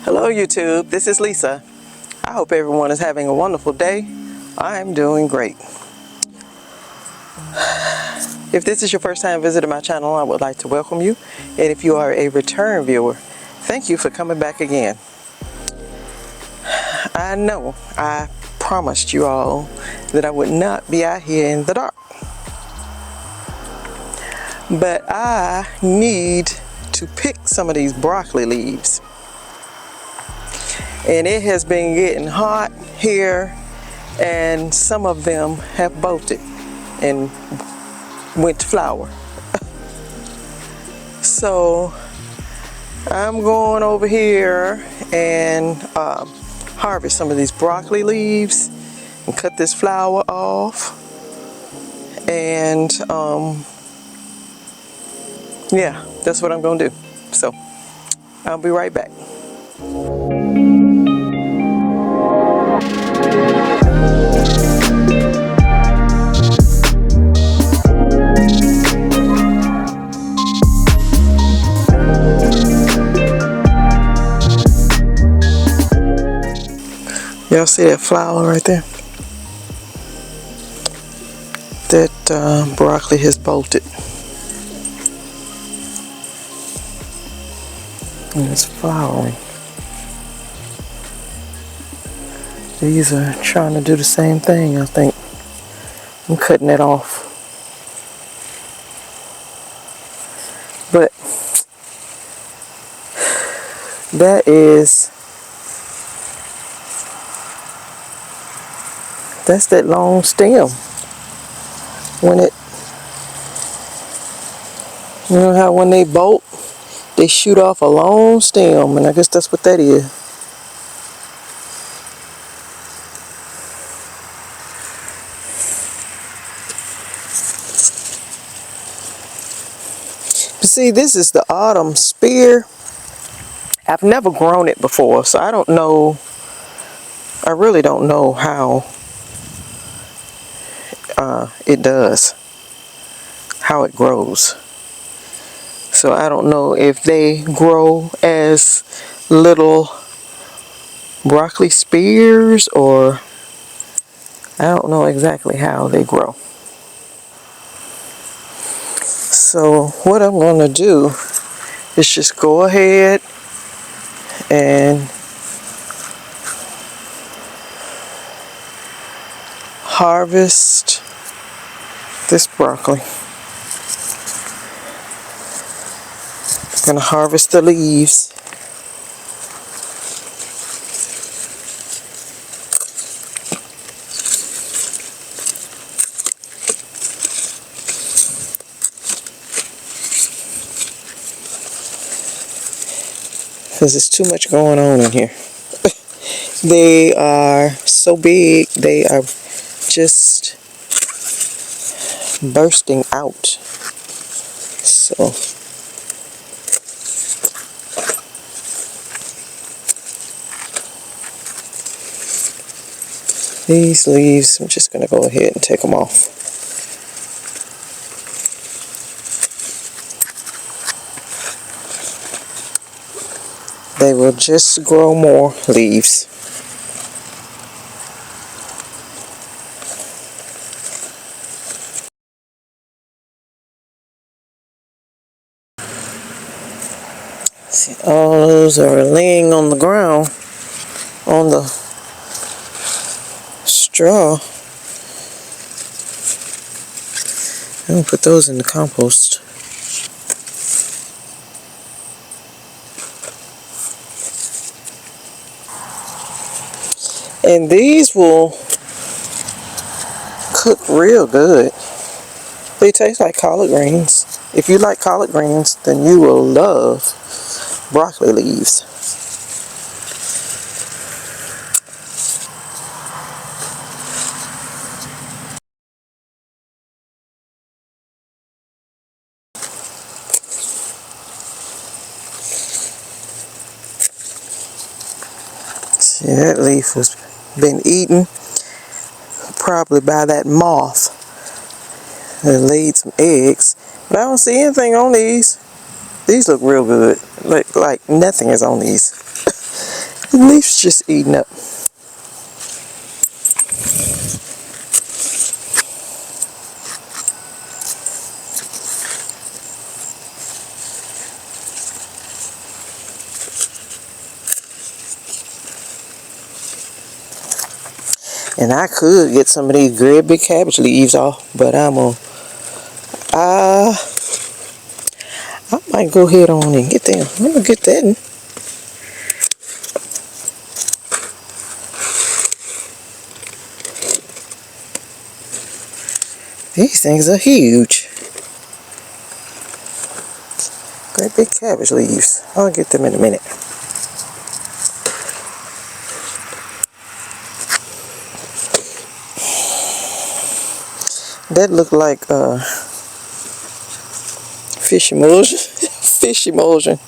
Hello YouTube, this is Lisa. I hope everyone is having a wonderful day. I'm doing great. If this is your first time visiting my channel, I would like to welcome you. And if you are a return viewer, thank you for coming back again. I know I promised you all that I would not be out here in the dark. But I need to pick some of these broccoli leaves. And it has been getting hot here, and some of them have bolted and went to flower. So I'm going over here and harvest some of these broccoli leaves and cut this flower off. And yeah, that's what I'm going to do. So I'll be right back. Y'all see that flower right there? That broccoli has bolted. And it's flowering. These are trying to do the same thing, I think. I'm cutting it off. But that's that long stem. When it, you know how when they bolt, they shoot off a long stem, and I guess that's what that is. But see, this is the autumn spear. I've never grown it before, so I don't know. I really don't know how it does, how it grows. So I don't know if they grow as little broccoli spears, or I don't know exactly how they grow. So what I'm going to do is just go ahead and harvest this broccoli. I'm going to harvest the leaves. Because there's too much going on in here. They are so big, they are just bursting out. So these leaves, I'm just going to go ahead and take them off. They will just grow more leaves. See, all those are laying on the ground, on the straw. I'm going to put those in the compost. And these will cook real good. They taste like collard greens. If you like collard greens, then you will love broccoli leaves. See, that leaf has been eaten probably by that moth that laid some eggs. But I don't see anything on these. These look real good. Like nothing is on these. The leaves just eating up. And I could get some of these great big cabbage leaves off, but I might go ahead on and get them. I'm gonna get that. These things are huge. Great big cabbage leaves. I'll get them in a minute. That looked like fish emulsion. Fish emulsion.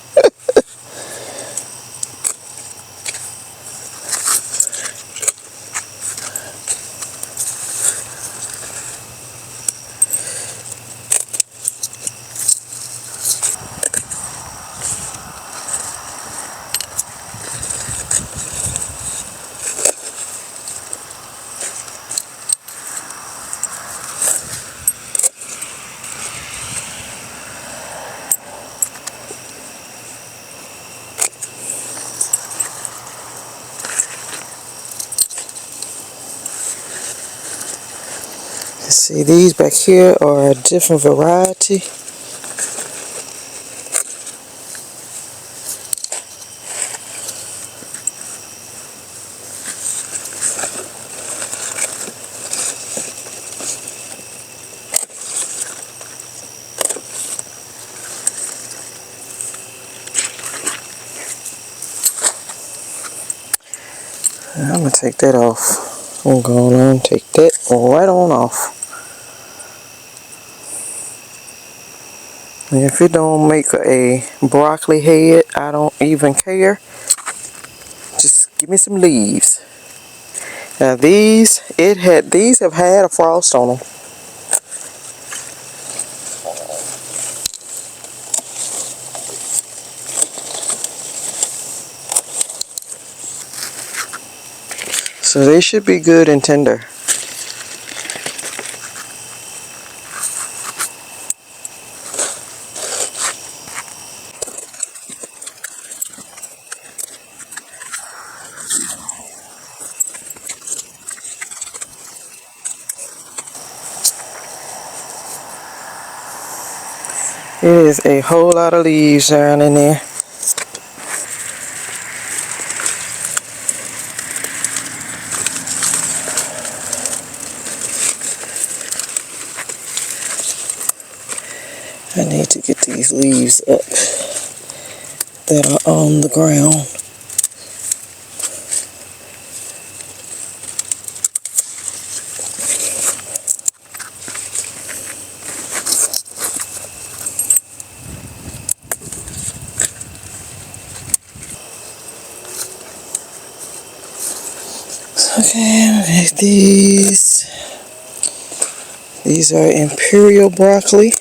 See, these back here are a different variety. I'm gonna take that off. I'm gonna take that right on off. And if it don't make a broccoli head, I don't even care. Just give me some leaves. Now these have had a frost on them. So they should be good and tender. There is a whole lot of leaves down in there. I need to get these leaves up that are on the ground. Okay, make these. These are imperial broccoli.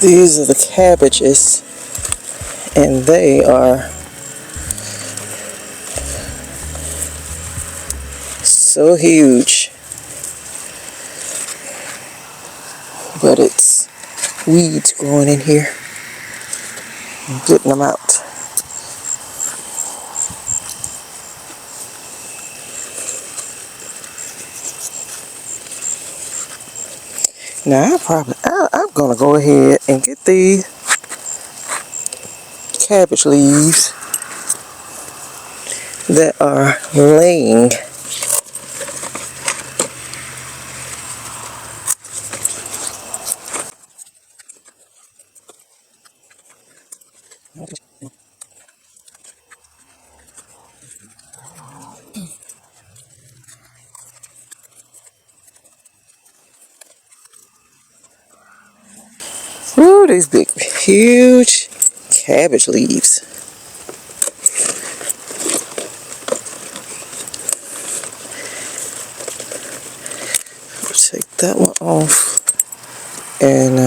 These are the cabbages, and they are so huge, but it's weeds growing in here. I'm getting them out. Now I'm gonna go ahead and get these cabbage leaves that are laying. Ooh, these big, huge cabbage leaves. Take that one off. And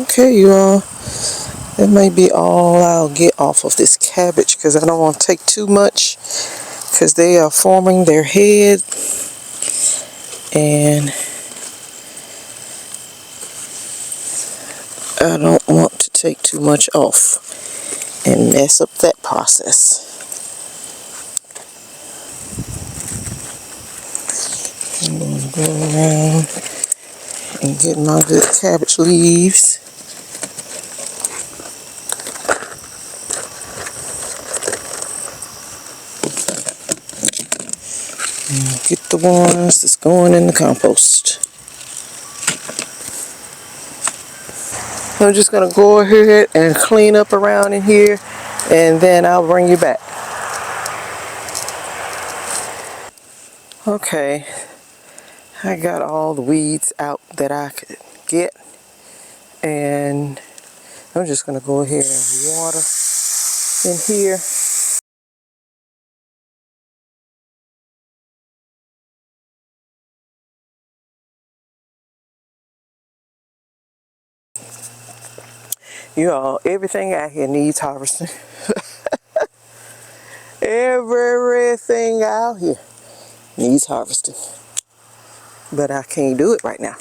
okay, you all. That may be all I'll get off of this cabbage because I don't want to take too much because they are forming their head, and I don't want to take too much off and mess up that process. I'm going to go around and get my good cabbage leaves. And get the ones that's going in the compost. I'm just going to go ahead and clean up around in here, and then I'll bring you back. Okay, I got all the weeds out that I could get, and I'm just going to go ahead and water in here. You all, everything out here needs harvesting. Everything out here needs harvesting. But I can't do it right now.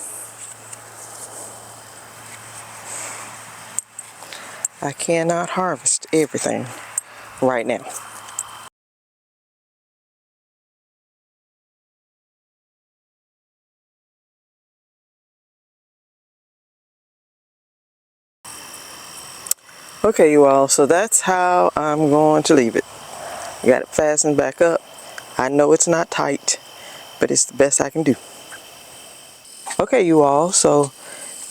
I cannot harvest everything right now. Okay, you all, so that's how I'm going to leave it. Got it fastened back up. I know it's not tight, but it's the best I can do. Okay, you all, so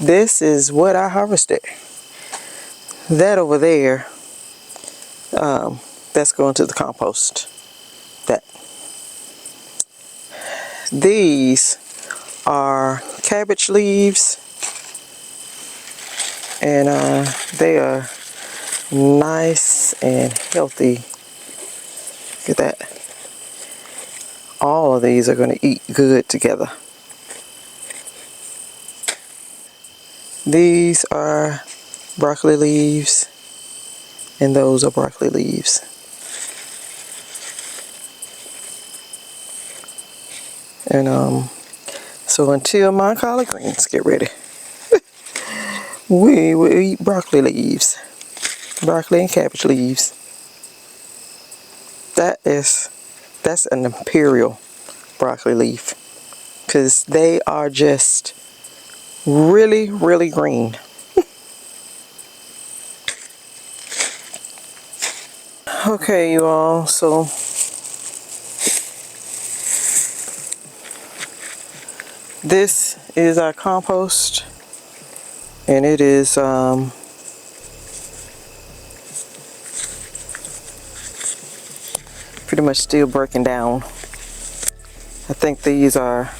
this is what I harvested. That over there, that's going to the compost. That. These are cabbage leaves, and they are nice and healthy. Look at that. All of these are going to eat good together. These are broccoli leaves, and those are broccoli leaves. And so until my collard greens get ready, we will eat broccoli leaves, broccoli and cabbage leaves. That's an imperial broccoli leaf, because they are just really, really green. Okay, you all, so this is our compost, and it is pretty much still breaking down. I think these are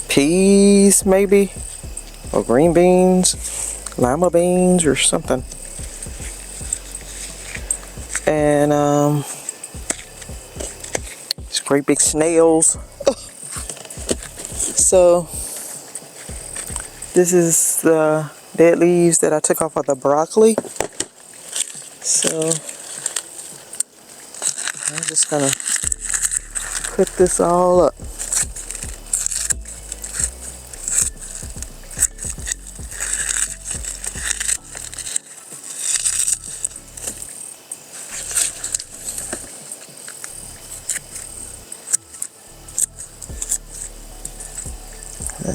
peas maybe, or green beans, lima beans or something. And these great big snails. So this is the dead leaves that I took off of the broccoli. So I'm just gonna put this all up.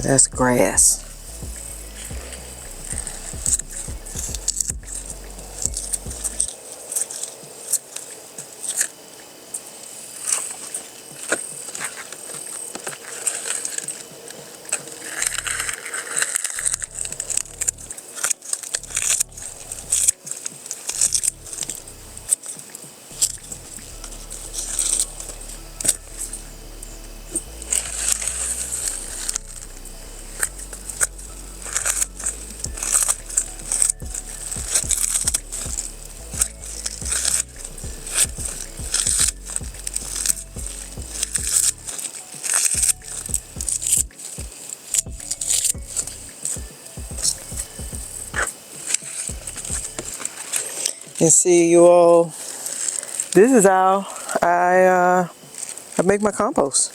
That's grass. And see you all, this is how I make my compost.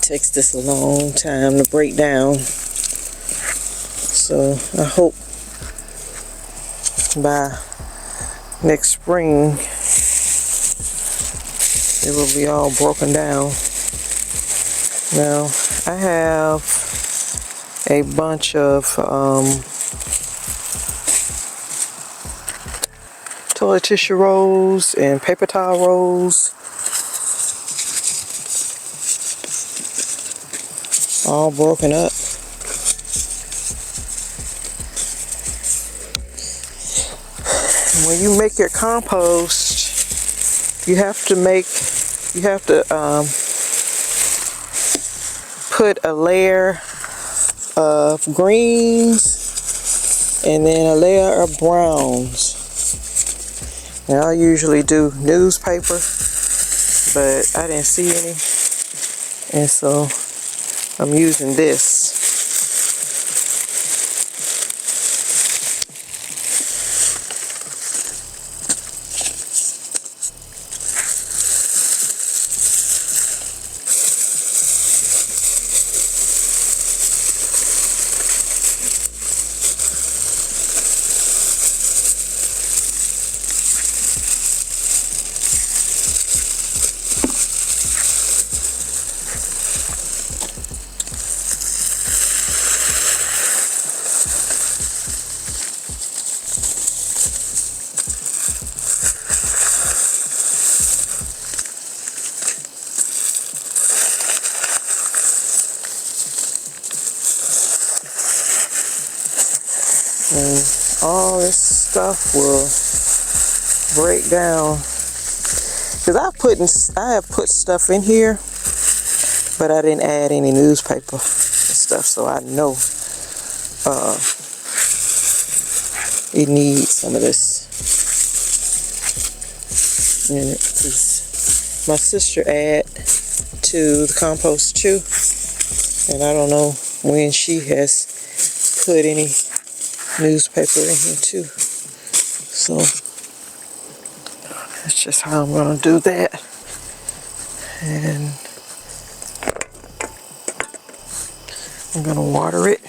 Takes this a long time to break down, so I hope by next spring it will be all broken down. Now I have a bunch of toilet tissue rolls and paper towel rolls, all broken up. When you make your compost, you have to put a layer of greens and then a layer of browns. Now I usually do newspaper, but I didn't see any, and so I'm using this. And all this stuff will break down, because I have put stuff in here, but I didn't add any newspaper and stuff, so I know it needs some of this in it, because my sister add to the compost too, and I don't know when she has put any newspaper in here too. So that's just how I'm going to do that. And I'm going to water it.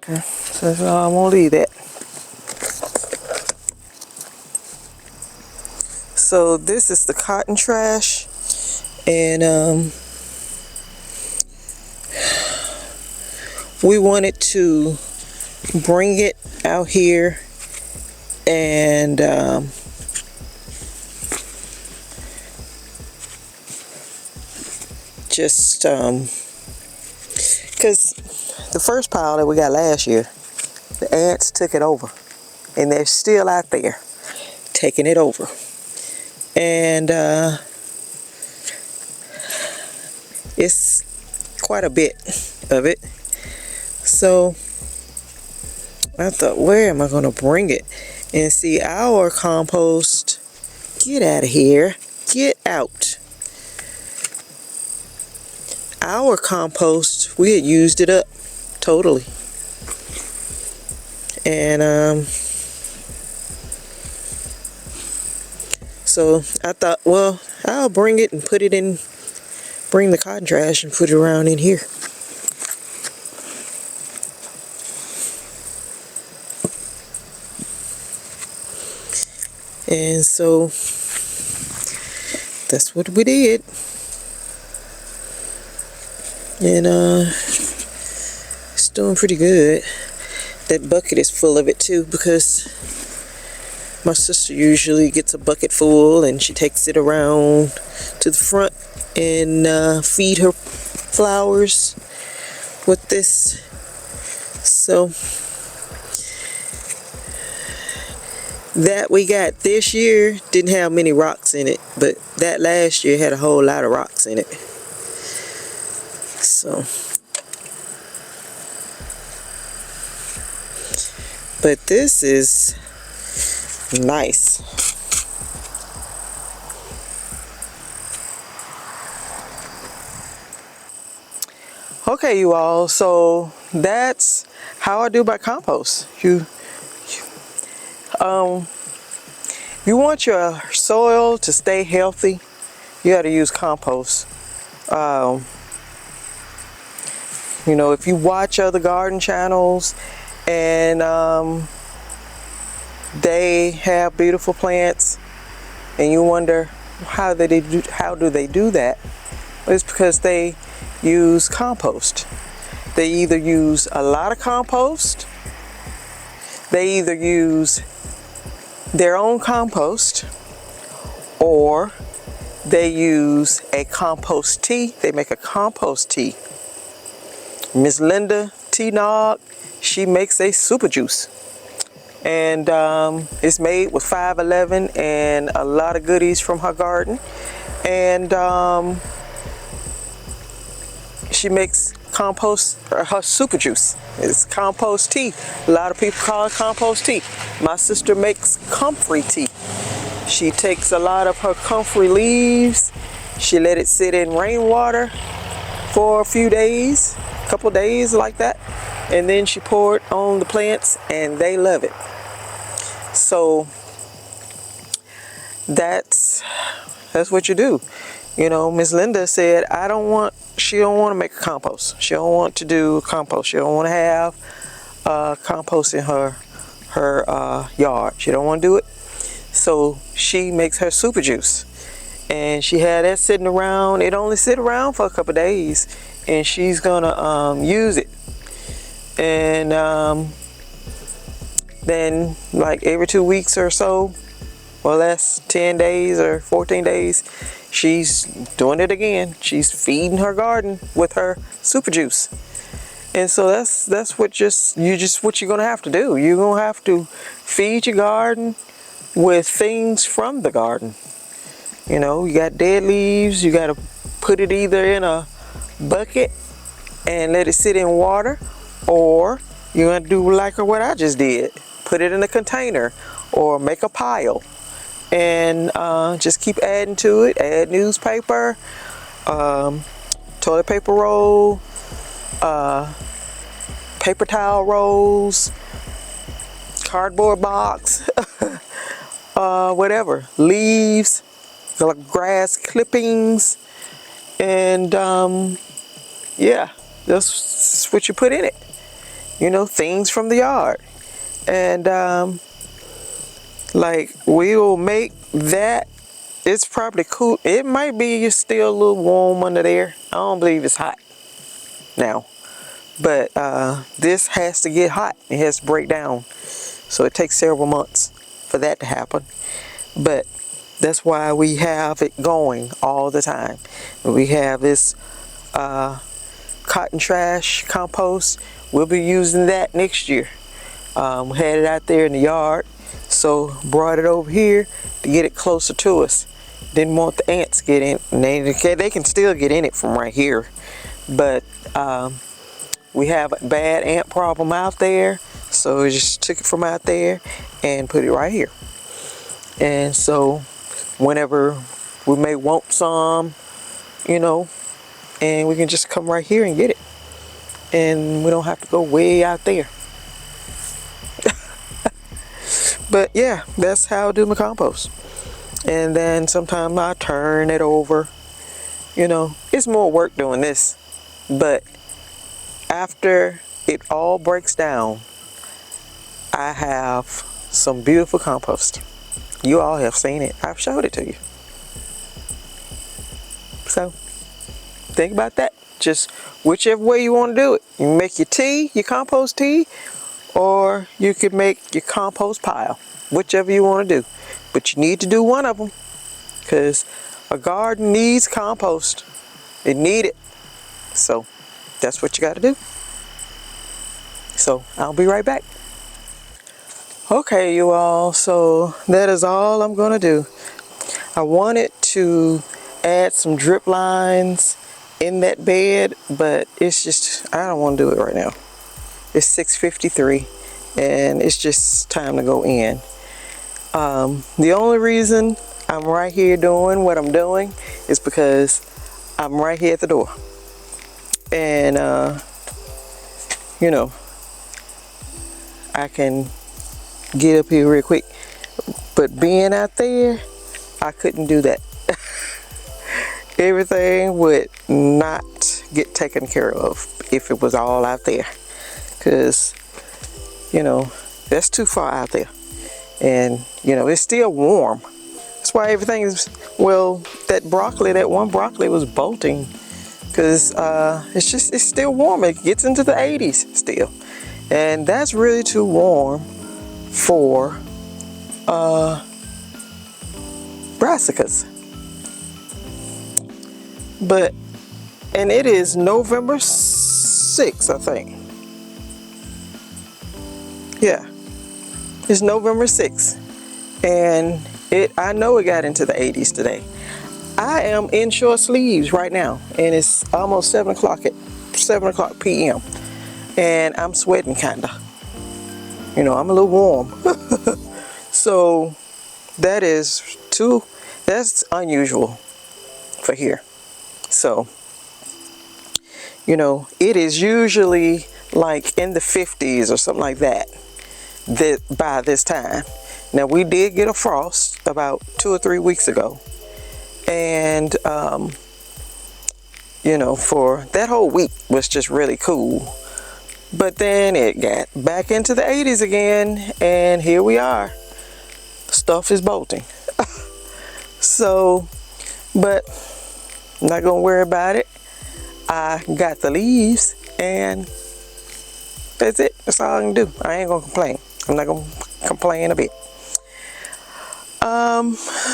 Okay, so that's all I'm going to leave that. So this is the cotton trash, and we wanted to bring it out here and just because the first pile that we got last year, the ants took it over, and they're still out there taking it over. And it's quite a bit of it. So I thought, where am I going to bring it? And see, our compost, get out of here, get out. our compost, we had used it up totally. And so I thought, well, I'll bring it and put it in, bring the cotton trash and put it around in here. And so that's what we did. And it's doing pretty good. That bucket is full of it too, because my sister usually gets a bucket full and she takes it around to the front and feed her flowers with this. So that we got this year didn't have many rocks in it, but that last year had a whole lot of rocks in it. So, but this is nice. Okay, you all, so that's how I do my compost. You want your soil to stay healthy, you got to use compost. You know, if you watch other garden channels and they have beautiful plants and you wonder how do they do that, it's because they use compost. They either use a lot of compost, they either use their own compost, or they use a compost tea. They make a compost tea. Miss Linda T. Nog, she makes a super juice. And it's made with 511 and a lot of goodies from her garden. And she makes compost, her super juice. It's compost tea. A lot of people call it compost tea. My sister makes comfrey tea. She takes a lot of her comfrey leaves. She let it sit in rainwater for a few days, a couple days like that. And then she poured on the plants and they love it. So that's what you do. You know, Miss Linda said, she don't want to make a compost. She don't want to do compost. She don't want to have compost in her yard. She don't want to do it. So she makes her super juice. And she had that sitting around. It only sit around for a couple days. And she's gonna use it. And then like every 2 weeks or so, or less, 10 days or 14 days, she's doing it again. She's feeding her garden with her super juice. And so that's what you're gonna have to do. You're gonna have to feed your garden with things from the garden. You know, you got dead leaves, you gotta put it either in a bucket and let it sit in water, or you're gonna do like what I just did. Put it in a container or make a pile and just keep adding to it. Add newspaper, toilet paper roll, paper towel rolls, cardboard box, whatever, leaves, grass clippings, and yeah, that's what you put in it. You know, things from the yard. And like we will make that. It's probably cool. It might be still a little warm under there. I don't believe it's hot now, but this has to get hot. It has to break down, so it takes several months for that to happen. But that's why we have it going all the time. We have this cotton trash compost. We'll be using that next year. We had it out there in the yard, so brought it over here to get it closer to us. Didn't want the ants to get in. They can still get in it from right here, but we have a bad ant problem out there, so we just took it from out there and put it right here. And so whenever we may want some, you know, and we can just come right here and get it. And we don't have to go way out there. But yeah, that's how I do my compost. And then sometimes I turn it over. You know, it's more work doing this. But after it all breaks down, I have some beautiful compost. You all have seen it. I've showed it to you. So think about that. Just whichever way you want to do it. You can make your tea, your compost tea, or you could make your compost pile. Whichever you want to do. But you need to do one of them, because a garden needs compost. It needs it. So that's what you got to do. So I'll be right back. Okay, you all. So that is all I'm going to do. I wanted to add some drip lines in that bed, but it's just, I don't want to do it right now. It's 6:53 and it's just time to go in. The only reason I'm right here doing what I'm doing is because I'm right here at the door. And you know, I can get up here real quick, but being out there, I couldn't do that. Everything would not get taken care of if it was all out there, because you know, that's too far out there. And you know, it's still warm. That's why everything is, well, that one broccoli was bolting, because it's still warm. It gets into the 80s still, and that's really too warm for brassicas. But, and it is November 6th, I think. Yeah, it's November 6th, and I know it got into the 80s today. I am in short sleeves right now, and it's almost 7 o'clock p.m. and I'm sweating kinda. You know, I'm a little warm. So that's unusual for here. So, you know, it is usually like in the 50s or something like that by this time. Now, we did get a frost about 2 or 3 weeks ago. And, you know, for that whole week was just really cool. But then it got back into the 80s again, and here we are. Stuff is bolting. So, but I'm not gonna worry about it. I got the leaves, and that's it. That's all I can do. I ain't gonna complain. I'm not gonna complain a bit.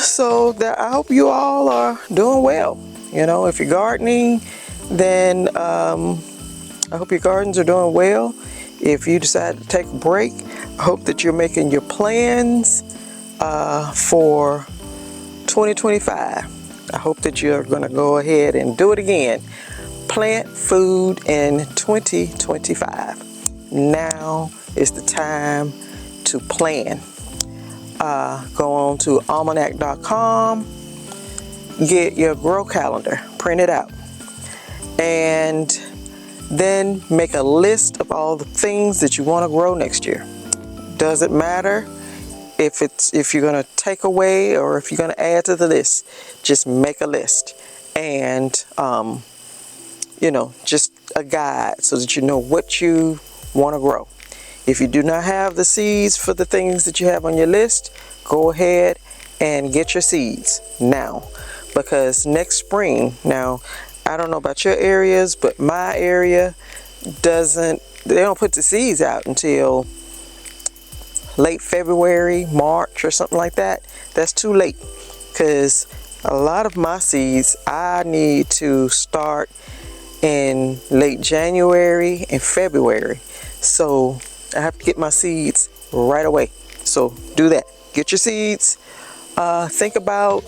So I hope you all are doing well. You know, if you're gardening, then I hope your gardens are doing well. If you decide to take a break, I hope that you're making your plans for 2025. I hope that you're going to go ahead and do it again. Plant food in 2025. Now is the time to plan. Go on to almanac.com, get your grow calendar, print it out, and then make a list of all the things that you want to grow next year. Doesn't matter if you're going to take away or if you're going to add to the list. Just make a list, and you know, just a guide so that you know what you want to grow. If you do not have the seeds for the things that you have on your list, go ahead and get your seeds now, because next spring, now I don't know about your areas, but my area they don't put the seeds out until late February, March or something like that. That's too late, because a lot of my seeds I need to start in late January and February. So I have to get my seeds right away. So do that. Get your seeds. Think about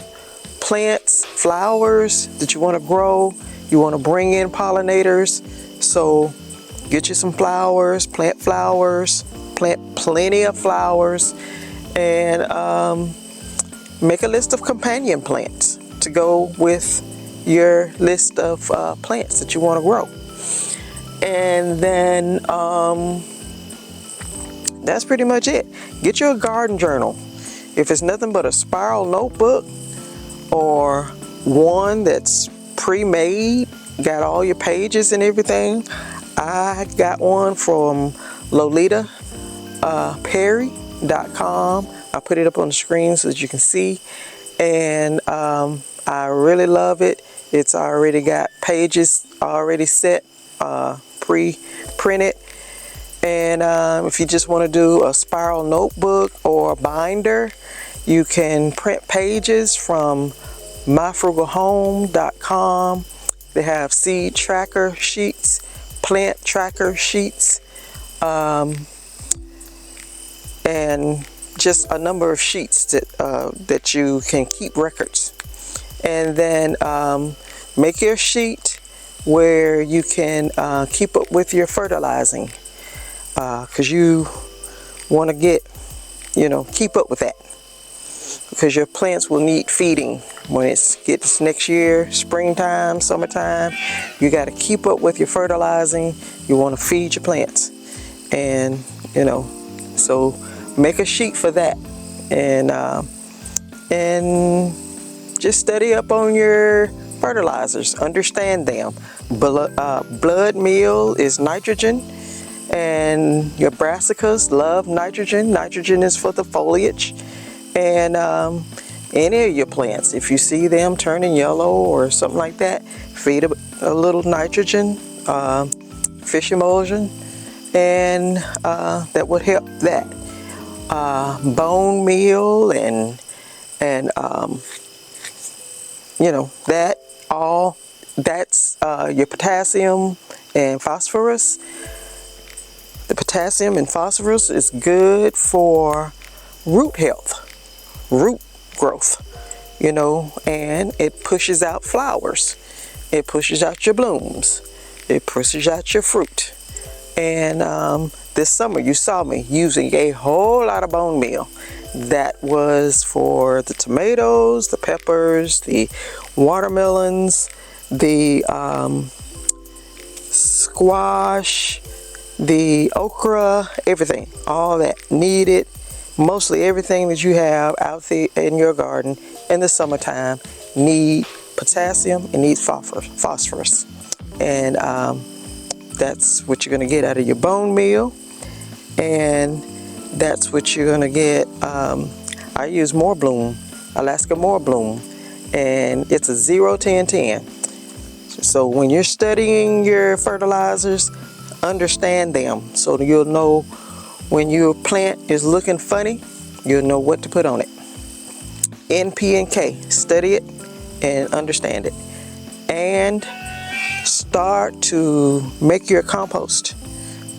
plants, flowers that you want to grow. You want to bring in pollinators. So get you some flowers, plant plenty of flowers, and make a list of companion plants to go with your list of plants that you want to grow. And then that's pretty much it. Get you a garden journal. If it's nothing but a spiral notebook or one that's pre-made, got all your pages and everything. I got one from LolitaPerry.com. I put it up on the screen so that you can see, and I really love it. It's already got pages already set, pre-printed. And if you just want to do a spiral notebook or a binder, you can print pages from myfrugalhome.com. They have seed tracker sheets, plant tracker sheets, and just a number of sheets that you can keep records. And then make your sheet where you can keep up with your fertilizing, because you want to keep up with that, because your plants will need feeding when it gets next year, springtime, summertime. You got to keep up with your fertilizing. You want to feed your plants, and so make a sheet for that, and just study up on your fertilizers, understand them. Blood meal is nitrogen, and your brassicas love nitrogen. Nitrogen is for the foliage. And any of your plants, if you see them turning yellow or something like that, feed a little nitrogen, fish emulsion, and that would help that. Bone meal and that's your potassium and phosphorus. The potassium and phosphorus is good for root health, root growth, and it pushes out flowers. It pushes out your blooms. It pushes out your fruit. And this summer you saw me using a whole lot of bone meal. That was for the tomatoes, the peppers, the watermelons, the squash, the okra, everything. All that needed. Mostly everything that you have out there in your garden in the summertime need potassium and needs phosphorus. And that's what you're going to get out of your bone meal. And that's what you're going to get. I use More Bloom, Alaska More Bloom, and it's a 0-10-10. So when you're studying your fertilizers, understand them so that you'll know when your plant is looking funny, you'll know what to put on it. N, P, and K. Study it and understand it. And start to make your compost,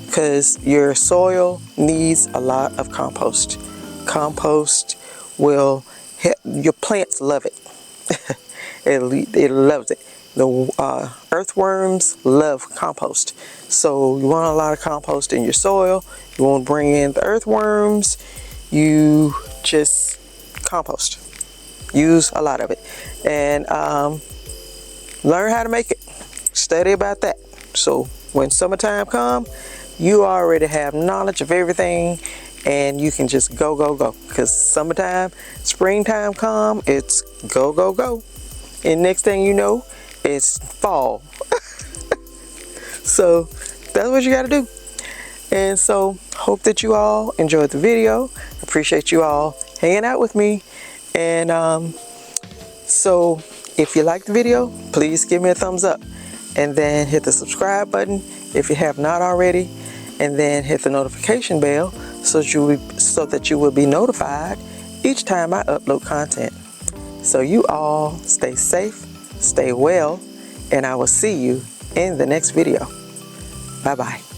because your soil needs a lot of compost. Compost will help, your plants love it. It loves it. The earthworms love compost. So you want a lot of compost in your soil. You won't bring in the earthworms. You just compost. Use a lot of it. And learn how to make it. Study about that. So when summertime comes, you already have knowledge of everything, and you can just go, go, go. Because summertime, springtime come, it's go, go, go. And next thing you know, it's fall. So that's what you got to do. And so hope that you all enjoyed the video. Appreciate you all hanging out with me. And so if you liked the video, please give me a thumbs up, and then hit the subscribe button if you have not already, and then hit the notification bell so that you will be notified each time I upload content. So you all stay safe, stay well, and I will see you in the next video. Bye-bye.